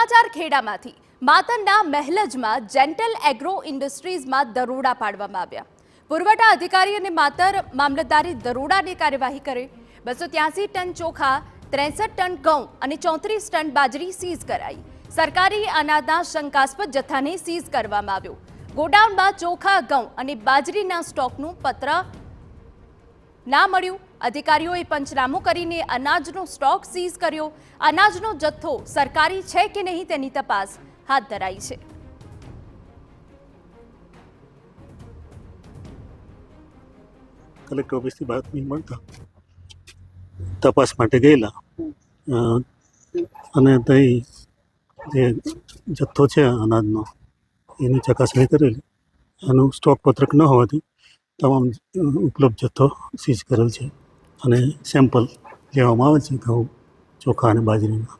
સમાચાર ખેડામાંથી માતરના મહેલજમાં gentle agro ઇન્ડસ્ટ્રીઝમાં દરોડા પાડવામાં આવ્યા। પુરવઠા અધિકારી અને મામલતદારે દરોડાની કાર્યવાહી કરી 283 ટન ચોખા, 63 ટન ઘઉં અને 34 ટન બાજરી સીઝ કરાઈ। સરકારી અનાજના શંકાસ્પદ જથ્થાને સીઝ કરવામાં આવ્યો। ગોડાઉનમાં ચોખા, ઘઉં અને બાજરીના સ્ટોકનું પત્ર ના મળ્યું। અધિકારીઓએ પંચનામું કરીને અનાજનો સ્ટોક સીઝ કર્યો। અનાજનો જથ્થો સરકારી છે કે નહીં તેની તપાસ હાથ ધરાઈ છે। કલેક્ટર ઓફિસથી બાતમી મળતા તપાસ માટે ગયેલા અને ત્યાં જે જથ્થો છે અનાજનો એની ચકાસણી કરેલી। એનું સ્ટોક પત્રક ન હોવાથી તમામ ઉપલબ્ધ જથ્થો સીઝ કરેલ છે અને સેમ્પલ લેવામાં આવે છે ઘઉં, ચોખા અને બાજરીના।